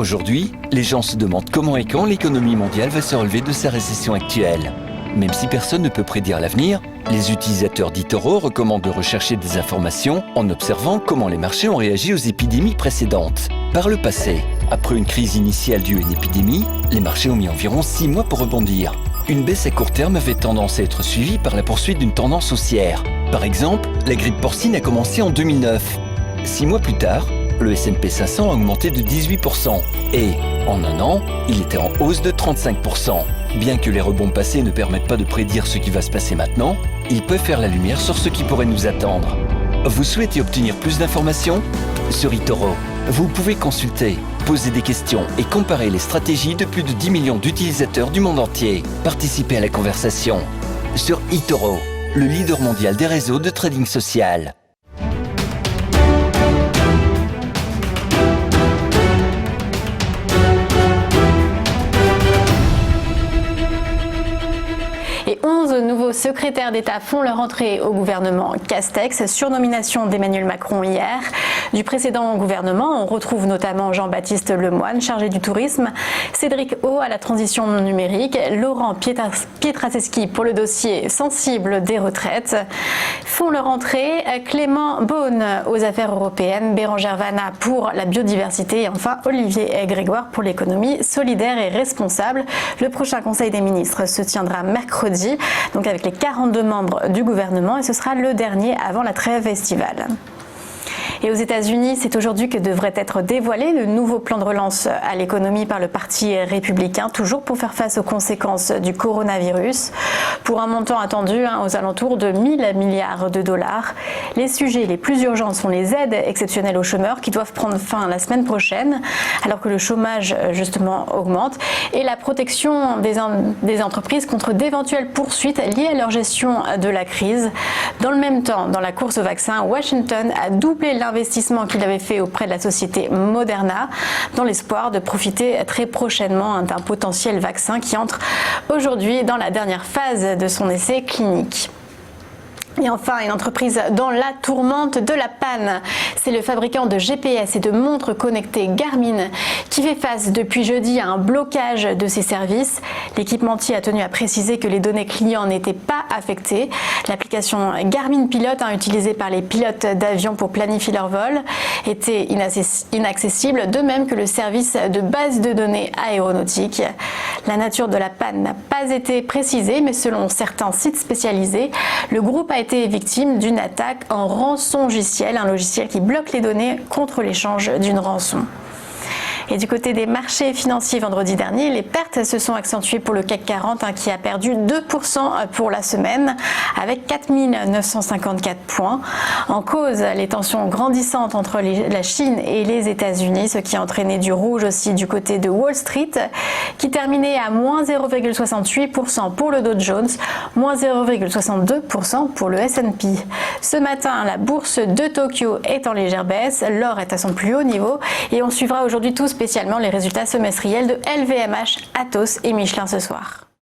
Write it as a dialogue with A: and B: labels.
A: Aujourd'hui, les gens se demandent comment et quand l'économie mondiale va se relever de sa récession actuelle. Même si personne ne peut prédire l'avenir, les utilisateurs d'eToro recommandent de rechercher des informations en observant comment les marchés ont réagi aux épidémies précédentes. Par le passé, après une crise initiale due à une épidémie, les marchés ont mis environ 6 mois pour rebondir. Une baisse à court terme avait tendance à être suivie par la poursuite d'une tendance haussière. Par exemple, la grippe porcine a commencé en 2009. 6 mois plus tard, le S&P 500 a augmenté de 18% et, en un an, il était en hausse de 35%. Bien que les rebonds passés ne permettent pas de prédire ce qui va se passer maintenant, ils peuvent faire la lumière sur ce qui pourrait nous attendre. Vous souhaitez obtenir plus d'informations ? Sur eToro, vous pouvez consulter, poser des questions et comparer les stratégies de plus de 10 millions d'utilisateurs du monde entier. Participez à la conversation. Sur eToro, le leader mondial des réseaux de trading social.
B: Et 11 nouveaux secrétaires d'État font leur entrée au gouvernement Castex, sur nomination d'Emmanuel Macron hier. Du précédent gouvernement, on retrouve notamment Jean-Baptiste Lemoyne, chargé du tourisme, Cédric O à la transition numérique, Laurent Pietraszewski pour le dossier sensible des retraites. Font leur entrée Clément Beaune aux affaires européennes, Bérangère Vanna pour la biodiversité et enfin Olivier Grégoire pour l'économie solidaire et responsable. Le prochain Conseil des ministres se tiendra mercredi, donc avec les 42 membres du gouvernement, et ce sera le dernier avant la trêve estivale. Et aux États-Unis, c'est aujourd'hui que devrait être dévoilé le nouveau plan de relance à l'économie par le Parti républicain, toujours pour faire face aux conséquences du coronavirus, pour un montant attendu aux alentours de 1 000 milliards de dollars. Les sujets les plus urgents sont les aides exceptionnelles aux chômeurs qui doivent prendre fin la semaine prochaine, alors que le chômage justement augmente, et la protection des entreprises contre d'éventuelles poursuites liées à leur gestion de la crise. Dans le même temps, dans la course au vaccin, Washington a doublé l'investissement qu'il avait fait auprès de la société Moderna dans l'espoir de profiter très prochainement d'un potentiel vaccin qui entre aujourd'hui dans la dernière phase de son essai clinique. Et enfin, une entreprise dans la tourmente de la panne. C'est le fabricant de GPS et de montres connectées Garmin qui fait face depuis jeudi à un blocage de ses services. L'équipementier a tenu à préciser que les données clients n'étaient pas affectées. L'application Garmin Pilot, utilisée par les pilotes d'avion pour planifier leur vol, était inaccessible, de même que le service de base de données aéronautique. La nature de la panne n'a pas été précisée, mais selon certains sites spécialisés, le groupe a été victime d'une attaque en rançongiciel, un logiciel qui bloque les données contre l'échange d'une rançon. Et du côté des marchés financiers vendredi dernier, les pertes se sont accentuées pour le CAC 40 qui a perdu 2% pour la semaine avec 4 954 points. En cause, les tensions grandissantes entre la Chine et les États-Unis, ce qui a entraîné du rouge aussi du côté de Wall Street, qui terminait à moins 0,68% pour le Dow Jones, moins 0,62% pour le S&P. Ce matin, la bourse de Tokyo est en légère baisse, l'or est à son plus haut niveau et on suivra aujourd'hui tout spécialement les résultats semestriels de LVMH, Atos et Michelin ce soir.